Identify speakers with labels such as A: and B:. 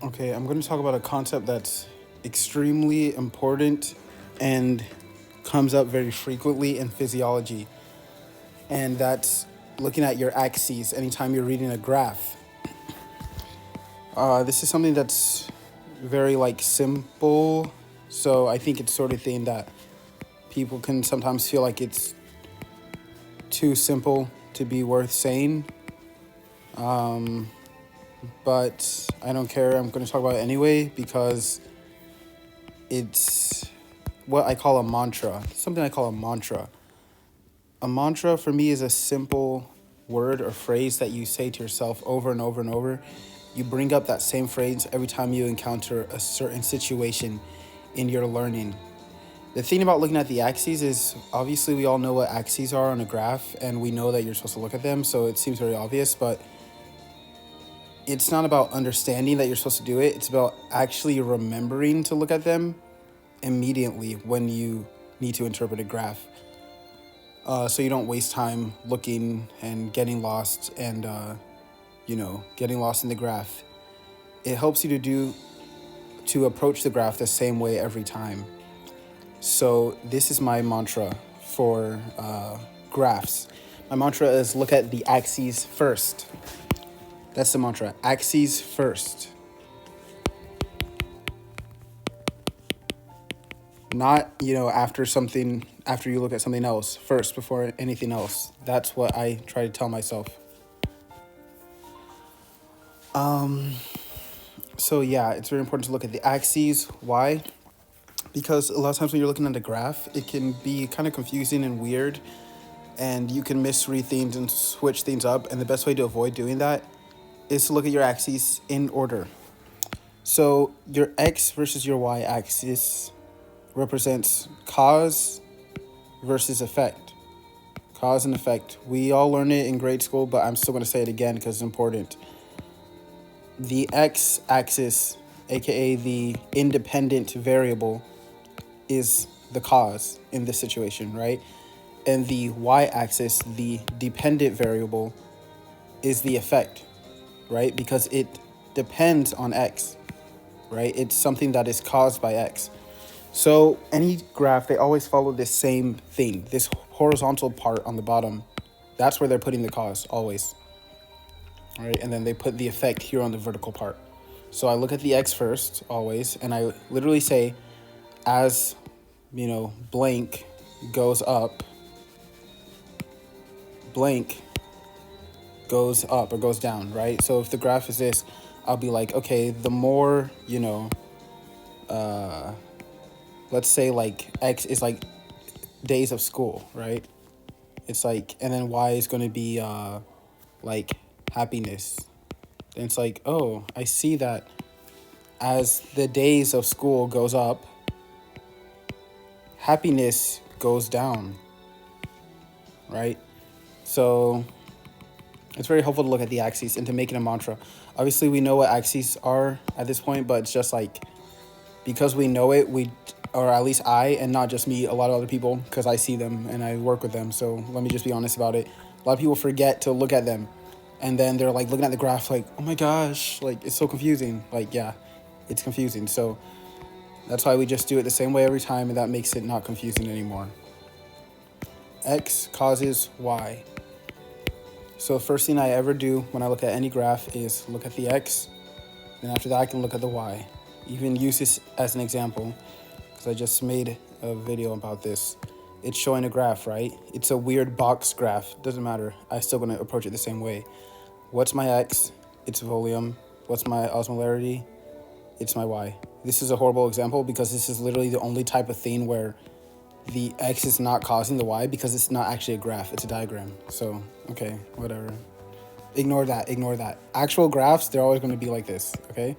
A: Okay, I'm going to talk about a concept that's extremely important and comes up very frequently in physiology, and that's looking at your axes anytime you're reading a graph. This is something that's very like simple, so I think it's sort of thing that people can sometimes feel like it's too simple to be worth saying. But I don't care. I'm going to talk about it anyway because it's what I call a mantra. Something I call a mantra. A mantra for me is a simple word or phrase that you say to yourself over and over and over. You bring up that same phrase every time you encounter a certain situation in your learning. The thing about looking at the axes is obviously we all know what axes are on a graph and we know that you're supposed to look at them, so it seems very obvious, but it's not about understanding that you're supposed to do it. It's about actually remembering to look at them immediately when you need to interpret a graph. So you don't waste time looking and getting lost and, getting lost in the graph. It helps you to approach the graph the same way every time. So this is my mantra for graphs. My mantra is look at the axes first. That's the mantra. Axes first. Not, after you look at something else first before anything else. That's what I try to tell myself. So yeah, it's very important to look at the axes. Why? Because a lot of times when you're looking at a graph, it can be kind of confusing and weird, and you can misread things and switch things up. And the best way to avoid doing that is to look at your axes in order. So your x versus your y axis represents cause versus effect. Cause and effect. We all learn it in grade school, but I'm still going to say it again because it's important. The x-axis, aka the independent variable, is the cause in this situation, right? And the y-axis, the dependent variable, is the effect, right? Because it depends on x, right? It's something that is caused by x. So any graph, they always follow this same thing, this horizontal part on the bottom. That's where they're putting the cause, always. All right, and then they put the effect here on the vertical part. So I look at the x first, always, and I literally say, as, blank goes up, blank goes up or goes down, right? So if the graph is this, I'll be like, okay, the more, let's say like x is like days of school, right? It's like, and then y is going to be like happiness. And it's like, oh, I see that as the days of school goes up, happiness goes down, right? So it's very helpful to look at the axes and to make it a mantra. Obviously, we know what axes are at this point, but it's just like, because we know it, or at least I, and not just me, a lot of other people, because I see them and I work with them. So let me just be honest about it. A lot of people forget to look at them. And then they're like looking at the graph like, oh my gosh, like it's so confusing. Like, yeah, it's confusing. So that's why we just do it the same way every time, and that makes it not confusing anymore. X causes Y. So the first thing I ever do when I look at any graph is look at the X. Then after that, I can look at the Y. Even use this as an example, because I just made a video about this. It's showing a graph, right? It's a weird box graph. Doesn't matter. I'm still going to approach it the same way. What's my X? It's volume. What's my osmolarity? It's my Y. This is a horrible example because this is literally the only type of thing where the X is not causing the Y, because it's not actually a graph. It's a diagram. So, okay, whatever. Ignore that. Actual graphs, they're always going to be like this, okay?